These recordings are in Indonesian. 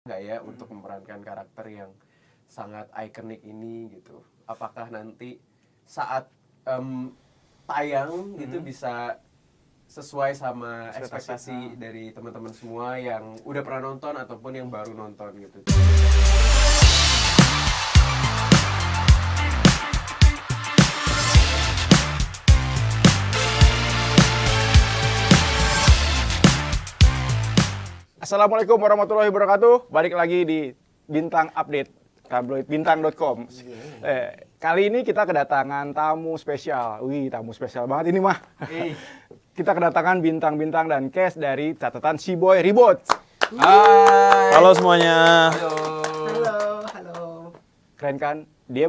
nggak ya untuk memerankan karakter yang sangat ikonik ini gitu. Apakah nanti saat tayang itu bisa sesuai sama ekspektasi dari teman-teman semua yang udah pernah nonton ataupun yang baru nonton gitu. Assalamualaikum warahmatullahi wabarakatuh. Balik lagi di Bintang Update, tabloid bintang.com. Kali ini kita kedatangan tamu spesial. Wih, tamu spesial banget ini mah. Kita kedatangan bintang-bintang dan cast dari catatan Si Boy Ribut. Hai. Halo semuanya. Halo. Keren kan? Dia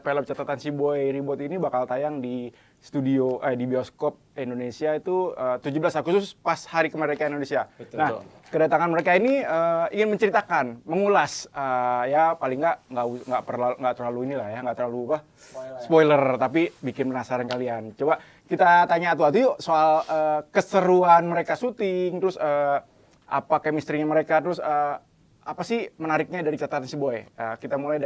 film catatan Si Boy Ribut ini bakal tayang di di bioskop Indonesia itu 17 Agustus pas Hari Kemerdekaan Indonesia. Betul. Kedatangan mereka ini ingin menceritakan, mengulas, ya paling nggak terlalu inilah ya, nggak terlalu spoiler, tapi bikin penasaran kalian. Coba kita tanya atu-atu yuk soal keseruan mereka syuting, terus apa chemistry-nya mereka, terus apa sih menariknya dari catatan Si Boy? Kita mulai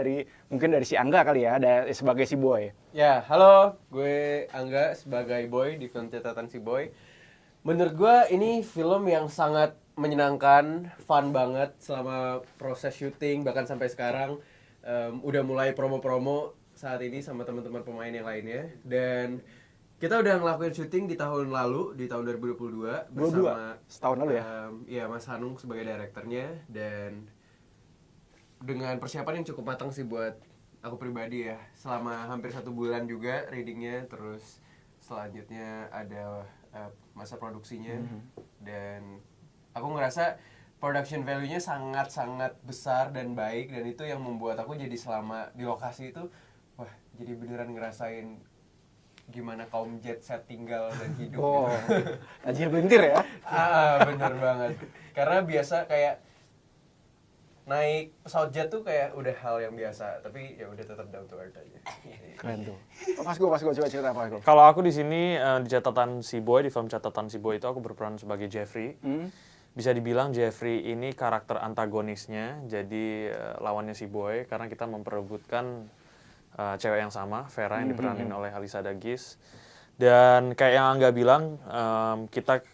mungkin dari si Angga kali ya, sebagai Si Boy. Ya, halo, gue Angga sebagai Boy di film catatan Si Boy. Menurut gue ini film yang sangat menyenangkan, fun banget selama proses syuting, bahkan sampai sekarang udah mulai promo-promo saat ini sama teman-teman pemain yang lainnya. Dan kita udah ngelakuin syuting di tahun lalu, di tahun 2022 bersama setahun lalu ya. Iya, Mas Hanung sebagai direkturnya, dan dengan persiapan yang cukup matang sih buat aku pribadi ya. Selama hampir 1 bulan juga readingnya, terus selanjutnya ada masa produksinya, dan aku ngerasa production value-nya sangat-sangat besar dan baik, dan itu yang membuat aku jadi selama di lokasi itu, wah, jadi beneran ngerasain gimana kaum jet set tinggal dan hidup. Oh, gitu. tajil belintir ya? Bener banget. Karena biasa kayak naik pesawat jet tuh kayak udah hal yang biasa, tapi ya udah tetap down to earth aja. Keren tuh. Pas gue coba cerita apa gue. Kalau aku di sini di catatan Si Boy, di film catatan Si Boy itu aku berperan sebagai Jeffrey. Bisa dibilang Jeffrey ini karakter antagonisnya, jadi lawannya Si Boy, karena kita memperebutkan cewek yang sama, Vera, yang diperanin oleh Alisa Dagis. Dan kayak yang Angga bilang, kita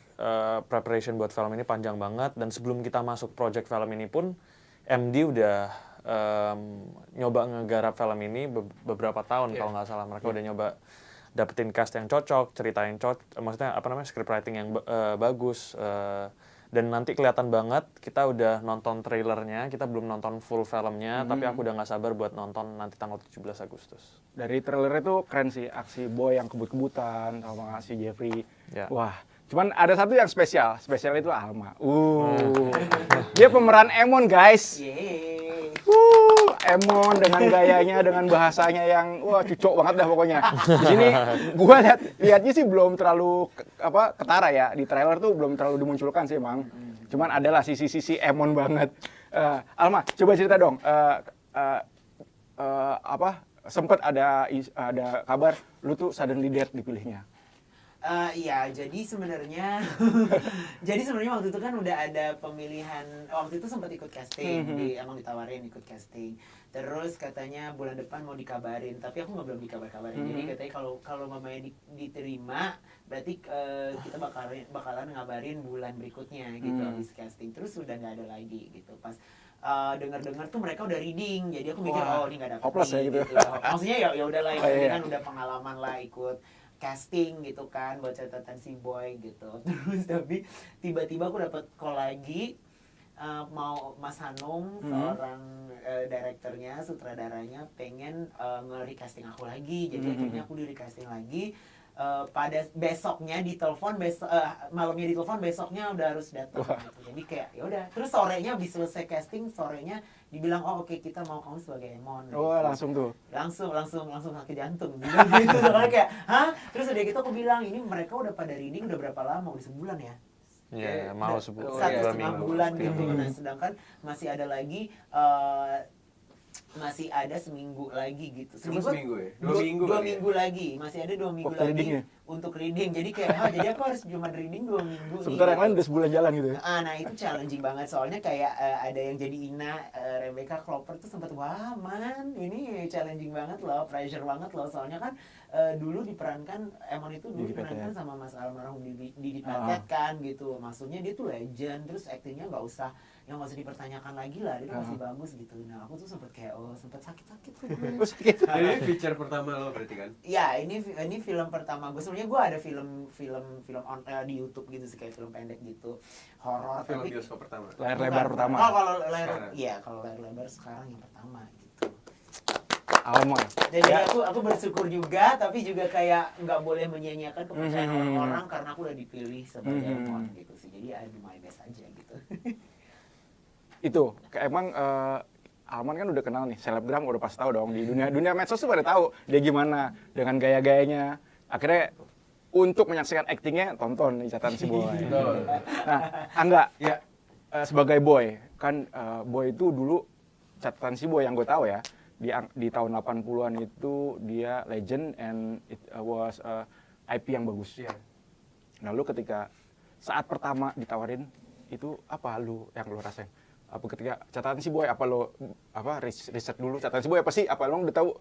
preparation buat film ini panjang banget, dan sebelum kita masuk project film ini pun MD udah nyoba ngegarap film ini beberapa tahun. Kalau nggak salah mereka udah nyoba dapetin cast yang cocok, ceritain maksudnya script writing yang bagus, dan nanti kelihatan banget. Kita udah nonton trailernya, kita belum nonton full filmnya, tapi aku udah nggak sabar buat nonton nanti tanggal 17 Agustus. Dari trailer itu keren sih, aksi Boy yang kebut-kebutan sama si Jeffrey. Ya. Wah, cuman ada satu yang spesial itu Alma. Dia pemeran Emon, guys. Emon dengan gayanya, dengan bahasanya yang cucok banget dah pokoknya. Di sini gua lihatnya sih belum terlalu ketara ya. Di trailer tuh belum terlalu dimunculkan sih emang. Cuman adalah sisi-sisi Emon banget. Alma, coba cerita dong. Sempet ada kabar lu tuh suddenly dead dipilihnya. Iya, jadi sebenarnya waktu itu kan udah ada pemilihan, waktu itu sempat ikut casting, emang ditawarin ikut casting. Terus katanya bulan depan mau dikabarin, tapi aku belum dikabarin. Jadi katanya kalau mamanya diterima, berarti kita bakalan ngabarin bulan berikutnya gitu habis casting. Terus udah nggak ada lagi gitu. Pas dengar tuh mereka udah reading, jadi aku mikir ini nggak dapet hopeless nih, ya gitu. Maksudnya ya udah lah, ini kan udah pengalaman lah ikut casting gitu kan buat catatan Si Boy gitu. Terus tapi tiba-tiba aku dapat call lagi, mau Mas Hanung, seorang direkturnya, sutradaranya pengen nge-recasting aku lagi. Jadi akhirnya aku di-recasting lagi. Pada besoknya ditelepon, malamnya ditelepon, besoknya udah harus datang gitu. Jadi kayak ya udah, terus sorenya habis selesai casting, sorenya dibilang oke, kita mau kamu sebagai Emon. Gitu. langsung sakit jantung gitu. Soalnya kayak terus udah gitu aku bilang, ini mereka udah pada reading udah berapa lama? Udah sebulan ya? Iya, mau sebulan. 1,5 bulan gitu. Nah, sedangkan masih ada lagi masih ada seminggu lagi gitu. Cuma seminggu ya? Dua minggu dua kali ya? minggu lagi, masih ada 2 minggu Waktu lagi readingnya? untuk reading. Jadi kayak, jadi aku harus cuma reading 2 minggu. Sebentar yang lain udah sebulan jalan gitu ya. Nah itu challenging banget soalnya kayak ada yang jadi Ina, Rebecca Clover tuh sempat wah man ini challenging banget loh, pressure banget loh soalnya kan dulu diperankan Emon itu dulu Didi diperankan Petet. sama Mas almarhum Didi Petet kan gitu, maksudnya dia tuh legend, terus aktingnya nggak usah dipertanyakan lagi lah, dia tuh masih bagus gitu. Nah aku tuh sempet kayak sempet sakit tuh gue. Terus sakit. Ini feature pertama lo berarti kan? Ya ini film pertama gue. Sebenarnya gue ada film di YouTube gitu sih, kayak film pendek gitu, horor. Film Tapi bioskop pertama. Layar bukan. lebar pertama. Oh kalau layar, Sekarang. iya kalau layar lebar sekarang yang pertama gitu. Alma. Jadi aku bersyukur juga, tapi juga kayak nggak boleh menyia-nyiakan kepercayaan orang-orang karena aku udah dipilih sebagai Emon gitu sih. Jadi I do my best aja gitu. Itu emang Alman kan udah kenal nih, selebgram udah pasti tahu dong di dunia medsos tuh pada tahu dia gimana dengan gaya-gayanya. Akhirnya untuk menyaksikan aktingnya tonton nih catatan si Boy. Betul. Nah, Angga Ya, sebagai Boy kan Boy itu dulu catatan si Boy yang gue tahu ya di tahun 80-an itu dia legend and it was IP yang bagus. iya. Nah, lu ketika saat pertama ditawarin itu apa yang lu rasain? Apa ketika catatan si Boy apa lo riset dulu catatan si Boy apa sih? Apa lo udah tahu?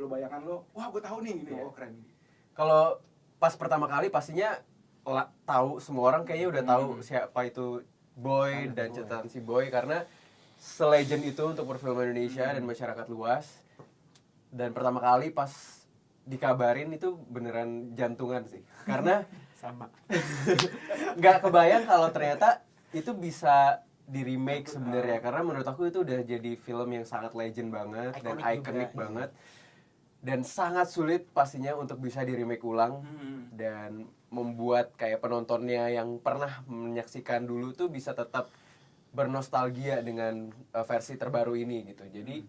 Lu bayangkan lo, wah gue tahu nih gitu. Iya. Oh, keren. Kalau pas pertama kali pastinya tahu, semua orang kayaknya udah tahu siapa itu Boy dan catatan si Boy karena selegend itu untuk perfilman Indonesia dan masyarakat luas. Dan pertama kali pas dikabarin itu beneran jantungan sih. Karena Sama. nggak kebayang kalau ternyata itu bisa di remake sebenarnya, karena menurut aku itu udah jadi film yang sangat legend banget dan Iconic ikonik juga, banget dan sangat sulit pastinya untuk bisa di remake ulang dan membuat kayak penontonnya yang pernah menyaksikan dulu tuh bisa tetap bernostalgia dengan versi terbaru ini gitu. Jadi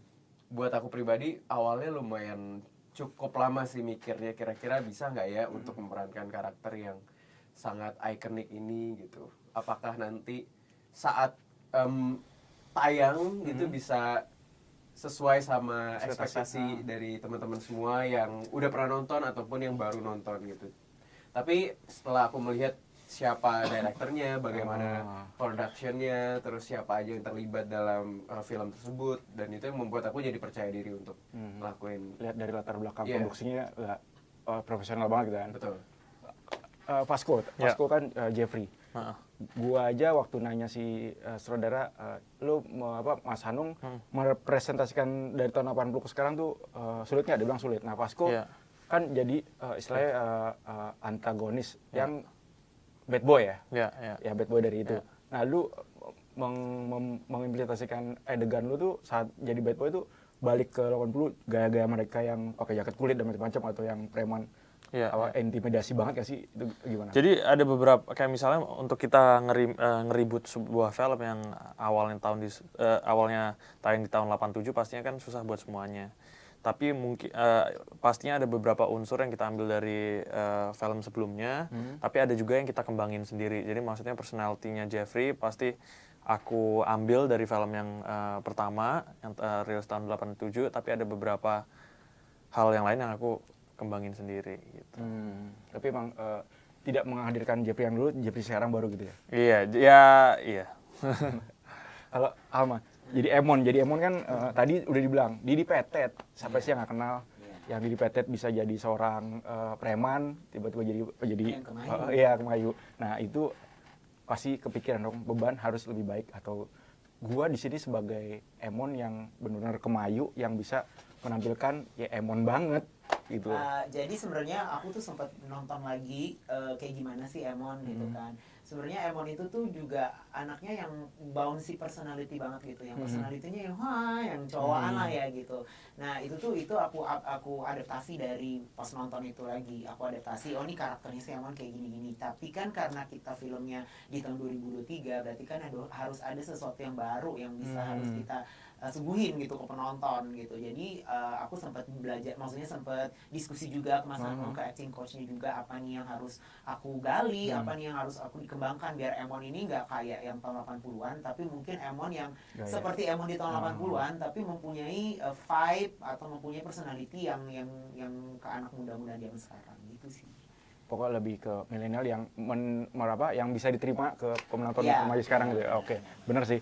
buat aku pribadi awalnya lumayan cukup lama sih mikirnya kira-kira bisa nggak ya untuk memerankan karakter yang sangat ikonik ini gitu. Apakah nanti saat tayang itu bisa sesuai sama ekspektasi dari teman-teman semua yang udah pernah nonton ataupun yang baru nonton gitu. Tapi setelah aku melihat siapa direkturnya, bagaimana productionnya, terus siapa aja yang terlibat dalam film tersebut, dan itu yang membuat aku jadi percaya diri untuk ngelakuin. Lihat dari latar belakang Iya. produksinya profesional banget kan. Betul. Vasco kan Jeffrey. Heeh. Gua aja waktu nanya si saudara, lu Mas Hanung merepresentasikan dari tahun 80 ke sekarang tuh sulit nggak? Dia bilang sulit. Nah, Vasco Iya. kan jadi istilahnya antagonis yang bad boy ya. Ya, ya. Ya bad boy dari itu. Ya. Nah, lu mengimplementasikan adegan lu tuh saat jadi bad boy tuh balik ke 80 gaya-gaya mereka yang pakai jaket kulit dan macam-macam atau yang preman. Iya, Intimidasi banget gak sih? Itu gimana? Jadi ada beberapa kayak misalnya untuk kita ngeribut sebuah film yang awalnya tayang di tahun 87 pastinya kan susah buat semuanya. Tapi mungkin pastinya ada beberapa unsur yang kita ambil dari film sebelumnya, tapi ada juga yang kita kembangin sendiri. Jadi maksudnya personality-nya Jeffrey pasti aku ambil dari film yang pertama yang rilis tahun 87, tapi ada beberapa hal yang lain yang aku kembangin sendiri gitu. Tapi emang tidak menghadirkan Jeffrey yang dulu, Jeffrey sekarang baru gitu ya? Iya. Kalau Alma, jadi Emon kan tadi udah dibilang, Didi Petet, siapa sih yang nggak kenal? Yang Didi Petet bisa jadi seorang preman, tiba-tiba jadi kemayu. Nah itu pasti kepikiran dong, beban harus lebih baik, atau gua di sini sebagai Emon yang benar-benar kemayu yang bisa menampilkan ya Emon banget gitu. Jadi sebenarnya aku tuh sempat nonton lagi kayak gimana sih Emon gitu kan. Sebenarnya Emon itu tuh juga anaknya yang bouncy personality banget gitu, yang personality-nya yang cowokan lah ya gitu. Nah itu aku adaptasi dari pas nonton itu lagi, aku adaptasi ini karakternya si Emon kayak gini-gini. Tapi kan karena kita filmnya di tahun 2023 berarti kan harus ada sesuatu yang baru yang bisa harus kita suguhin gitu ke penonton gitu. Jadi aku sempat belajar, maksudnya sempat diskusi juga ke Mas Hanung, ke acting coachnya juga, apa nih yang harus aku gali, apa nih yang harus aku dikembangkan biar Emon ini nggak kayak yang tahun 80-an, tapi mungkin Emon yang Gaya. seperti Emon di tahun 80-an, tapi mempunyai vibe atau mempunyai personality yang ke anak muda-muda zaman sekarang gitu sih. Pokoknya lebih ke milenial yang yang bisa diterima ke penonton Iya. remaja sekarang gitu. Oke, bener sih.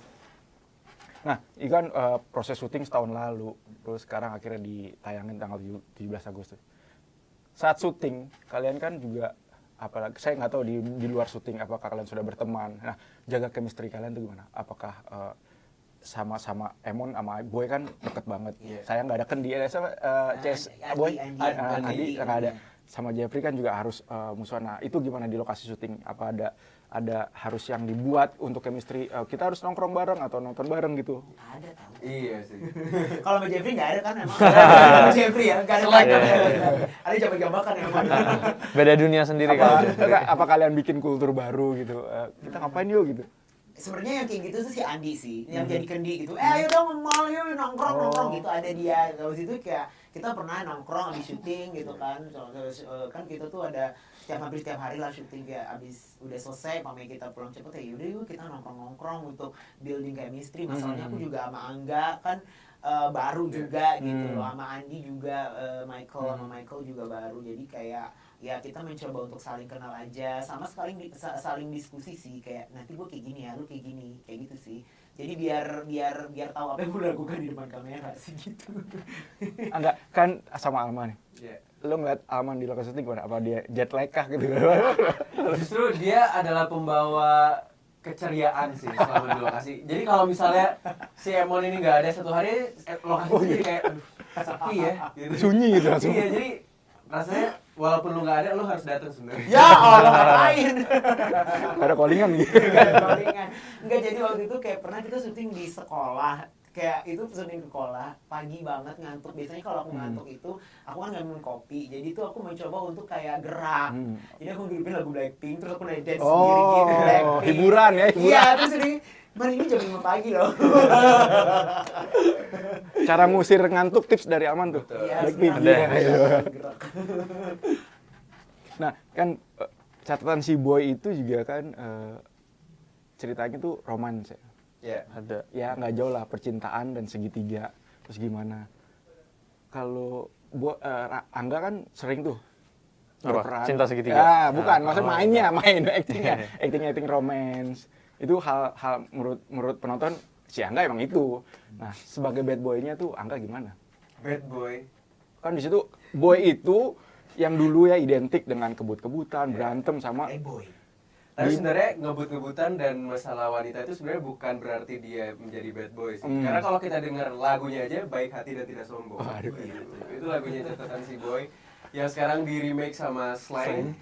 Nah, ini kan proses syuting setahun lalu, terus sekarang akhirnya ditayangin tanggal 17 Agustus. Saat syuting, kalian kan juga, apalagi saya nggak tahu di luar syuting apakah kalian sudah berteman. Nah, jaga chemistry kalian tuh gimana? Apakah sama-sama Emon sama Boy kan deket banget. Iya. Saya nggak ada kendi, sama CS Boy, Andi nggak ada. Sama Jeffrey kan juga harus musuhan. Nah, itu gimana di lokasi syuting? Apa ada harus yang dibuat untuk chemistry? Kita harus nongkrong bareng atau nonton bareng gitu? Ada tahu. Iya sih. Kalau sama Jeffrey nggak ada kan emang. Sama Jeffrey ya, nggak ada Selain lagi. kan. Ada coba gambarkan emang. Beda dunia sendiri kan. Apa kalian bikin kultur baru gitu? Kita ngapain yuk gitu? Sebenarnya yang kayak gitu tuh si Andi sih, yang jadi kendi gitu. Ayo dong mal yuk nongkrong gitu, ada dia. Kalau situ kayak kita pernah nongkrong habis syuting gitu kan. Terus kan kita tuh ada hampir setiap hari lah syuting kayak habis udah selesai pamit kita pulang cepet ya yaudah yuk kita nongkrong untuk building chemistry. Masalahnya aku juga sama Angga kan baru juga gitu loh, sama Andi juga, Michael juga baru, jadi kayak ya kita mencoba untuk saling kenal aja, sama saling diskusi sih, kayak nanti gue kayak gini ya, lu kayak gini, kayak gitu sih. Jadi biar tahu apa yang gue lakukan di depan kamera sih gitu. Enggak, kan sama Alma nih. Iya. Lo ngeliat Alman di lokasi syuting gimana? Apa dia jet lag kah gitu? Justru dia adalah pembawa keceriaan sih selama di lokasi. Jadi kalau misalnya si Emon ini nggak ada satu hari, lokasi itu jadi kayak aduh sepi ya. Gitu. Sunyi gitu langsung. Iya, jadi rasanya walaupun lu nggak ada, lu harus datang sebenarnya. Ya Allah ngapain? Ada callingan gitu. Enggak, jadi waktu itu kayak pernah kita syuting di sekolah, kayak itu syuting ke sekolah pagi banget ngantuk. Biasanya kalau aku ngantuk itu aku kan nggak minum kopi, jadi itu aku mencoba untuk kayak gerak. Jadi aku hidupin lagu Blackpink, terus aku naik dance sendiri gitu Blackpink. Hiburan ya, hiburan. Iya, terus ini ini jam 5 pagi loh. Cara ngusir ngantuk tips dari Alman tuh. Iya, Blackpink. gerak. Iya. Gerak. Nah, kan catatan si Boy itu juga kan ceritanya tuh romans ya. Iya. Ada. Ya nggak jauh lah, percintaan dan segitiga. Terus gimana? Kalau Angga kan sering tuh Apa? berperan. Cinta segitiga? Ya, bukan, Ah, maksudnya oh, mainnya, acting romance. Itu hal menurut penonton si Angga emang itu. Nah, sebagai bad boy-nya tuh Angga gimana? Bad boy. Kan di situ boy itu yang dulu ya identik dengan kebut-kebutan, berantem sama Boy. Tapi sebenarnya ngebut-ngebutan dan masalah wanita itu sebenarnya bukan berarti dia menjadi bad boy sih. Karena kalau kita dengar lagunya aja, Baik Hati dan Tidak Sombong. Itu lagunya catatan si Boy yang sekarang di remake sama Slang.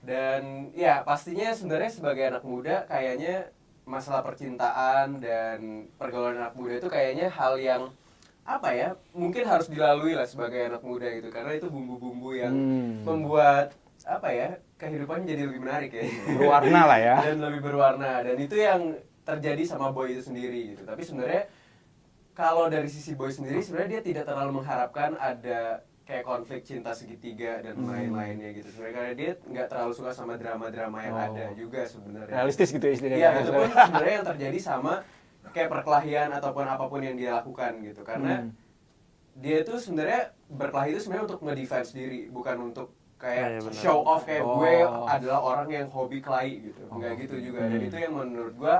Dan ya pastinya sebenarnya sebagai anak muda kayaknya masalah percintaan dan pergaulan anak muda itu kayaknya hal yang apa ya, mungkin harus dilalui lah sebagai anak muda gitu, karena itu bumbu-bumbu yang membuat apa ya, kehidupan jadi lebih menarik ya, berwarna lah ya. dan lebih berwarna, dan itu yang terjadi sama Boy itu sendiri gitu. Tapi sebenarnya kalau dari sisi Boy sendiri sebenarnya dia tidak terlalu mengharapkan ada kayak konflik cinta segitiga dan lain-lainnya gitu sebenarnya, karena dia nggak terlalu suka sama drama-drama yang ada juga sebenarnya. Realistis gitu ya istilahnya. Iya, itu pun sebenarnya yang terjadi sama kayak perkelahian ataupun apapun yang dia lakukan gitu, karena dia itu sebenarnya berkelahi itu sebenarnya untuk ngedefense diri, bukan untuk kayak show off kayak gue adalah orang yang hobi kelahi gitu, enggak gitu juga. Dan itu yang menurut gue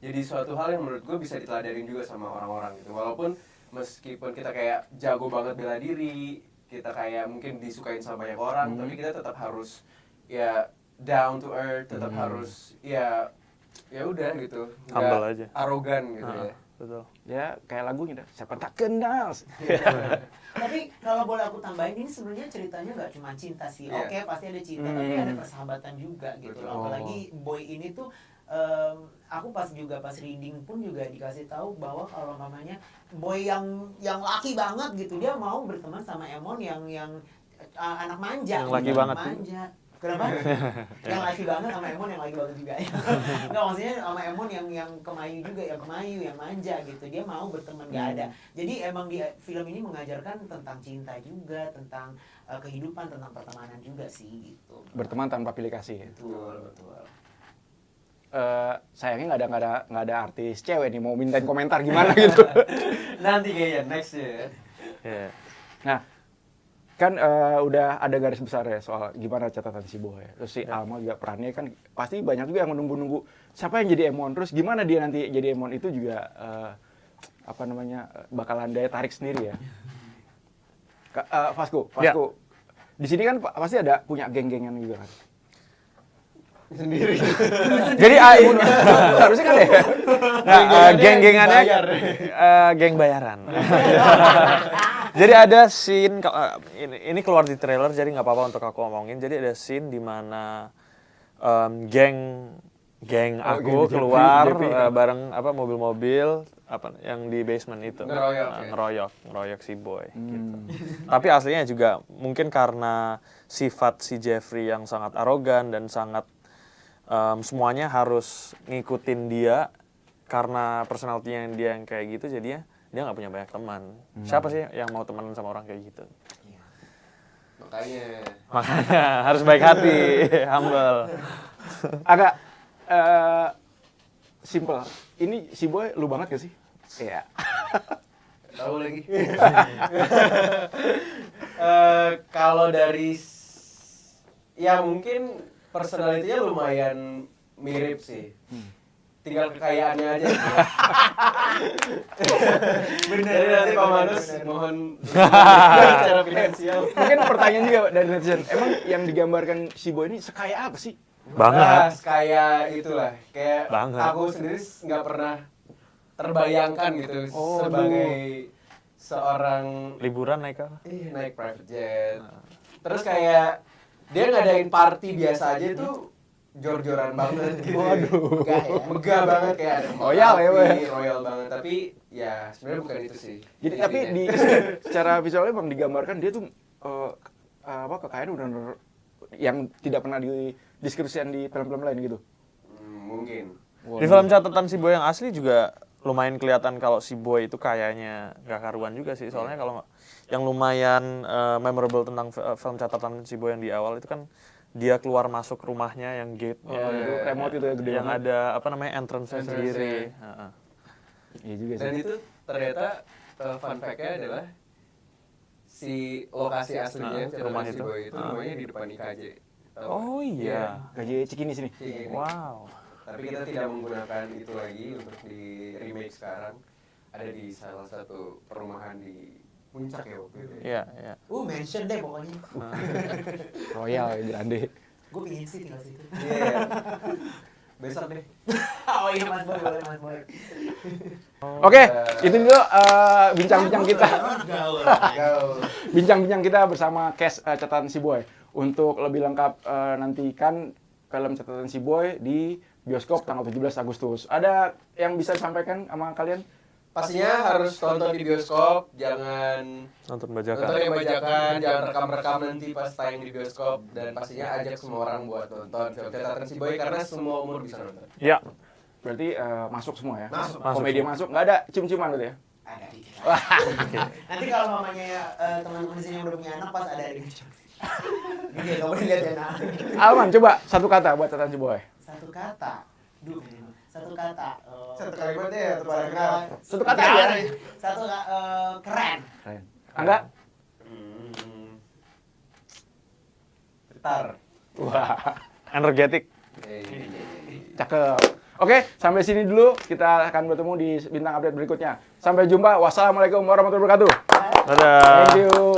jadi suatu hal yang menurut gue bisa diteladanin juga sama orang-orang gitu, walaupun meskipun kita kayak jago banget bela diri, kita kayak mungkin disukain sama banyak orang, tapi kita tetap harus ya down to earth, tetap harus ya udah gitu, Humble aja, arogan gitu ya. Betul. Ya kayak lagunya dah, siapa tak kenal. Tapi kalau boleh aku tambahin, ini sebenarnya ceritanya nggak cuma cinta sih. Iya. Oke, pasti ada cinta, tapi ada persahabatan juga gitu loh. Apalagi Boy ini tuh aku pas reading pun juga dikasih tahu bahwa kalau mamanya Boy yang laki banget gitu, dia mau berteman sama Emon yang anak manja. Yang laki gitu, banget. Manja. Kenapa? Yang laki banget sama Emon yang laki banget juga ya. Enggak, maksudnya sama Emon yang kemayu juga, yang manja gitu. Dia mau berteman, nggak ada. Jadi emang di film ini mengajarkan tentang cinta juga, tentang kehidupan, tentang pertemanan juga sih gitu. Berteman tanpa pilih kasih. Betul. sayangnya nggak ada artis cewek nih mau mintain komentar gimana gitu. Nanti kayaknya next ya. Iya. Nah, kan udah ada garis besar ya soal gimana catatan si Boy. Terus si Alma juga perannya kan pasti banyak juga yang menunggu-nunggu siapa yang jadi Emon, terus gimana dia nanti jadi Emon itu juga bakalan daya tarik sendiri ya. Vasco. Ya. Di sini kan pasti ada punya geng-gengan juga kan. Sendiri. Jadi Harusnya kan ya. nah, geng-gengannya geng bayaran. Jadi ada scene ini keluar di trailer jadi nggak apa-apa untuk aku omongin. Jadi ada scene di mana geng aku keluar bareng mobil-mobil yang di basement itu ngeroyok si Boy gitu. Tapi aslinya juga mungkin karena sifat si Jeffrey yang sangat arogan dan sangat semuanya harus ngikutin dia karena personality dia yang kayak gitu, jadinya dia nggak punya banyak teman. Siapa sih yang mau temenan sama orang kayak gitu? Makanya harus baik hati, humble. Agak simple. Ini si Boy lu banget gak sih? Iya. Tahu lagi. Kalau dari ya mungkin personality-nya lumayan mirip sih. Tinggal kekayaannya aja. Bener. Jadi nanti Pak Manus mohon secara finansial. Mungkin pertanyaan juga dari netizen. Emang yang digambarkan si Boy ini sekaya apa sih? Banget. Kayak itulah. Kayak Banget. aku sendiri nggak pernah terbayangkan gitu sebagai seorang Liburan naik apa? naik private jet. Terus kayak dia ngadain party biasa aja itu jor-joran banget gitu. Waduh. Megah banget kayak ada Royal ya, Boy. royal banget. Tapi ya sebenarnya bukan itu sih. Jadi tapi di secara visualnya emang digambarkan dia tuh kekayaan benar-benar yang tidak pernah dideskripsikan di film-film lain gitu. Mungkin. Di film catatan si Boy yang asli juga lumayan kelihatan kalau si Boy itu kayaknya gak karuan juga sih. Soalnya kalau yang lumayan memorable tentang film catatan si Boy yang di awal itu kan dia keluar masuk rumahnya yang gate-nya, Remote itu ya gede yang banget. ada entrance-nya sendiri. Iya juga sih. Dan itu ternyata fun fact-nya adalah si lokasi aslinya rumah si itu. Boy itu rumahnya di depan IKJ. Tahu nggak? Oh iya. Gaji Cikini sini. Cikini. Wow. Tapi kita tidak menggunakan itu lagi untuk di remake sekarang. Ada di salah satu perumahan di Puncak ya waktu itu. Iya, iya. Mention deh pokoknya. Royal ya Grande. Gue pingin sih tinggal situ. Iya. Besok deh. Oh iya Mas Boy, boleh Mas Boy. Oke, itu dulu bincang-bincang kita. Gaul. Bincang-bincang kita bersama cast catatan si Boy. Untuk lebih lengkap nantikan film catatan si Boy di bioskop tanggal 17 Agustus. Ada yang bisa disampaikan sama kalian? Pastinya harus tonton di bioskop, jangan Nonton nonton bajakan. yang bajakan, jangan rekam-rekam nanti pas tayang di bioskop, dan pastinya ajak semua orang buat nonton film catatan si Boy karena semua umur bisa nonton. Iya. Berarti masuk semua ya? Masuk. Komedi masuk, nggak ada cium-ciuman gitu ya? Ada dikit. Nanti kalau mamanya teman-teman di sini yang udah punya anak pas ada di Gini ya, gak boleh lihat ya nak. Alman, coba satu kata buat catatan si Boy. Satu kata. Satu kata. Satu kalimat ya, satu paragraf. Satu kata aja. Satu keren. Keren. Angga? Tar. Wah, Energetik. cakep. Oke, sampai sini dulu. Kita akan bertemu di bintang update berikutnya. Sampai jumpa. Wassalamualaikum warahmatullahi wabarakatuh. Dadah. Thank you.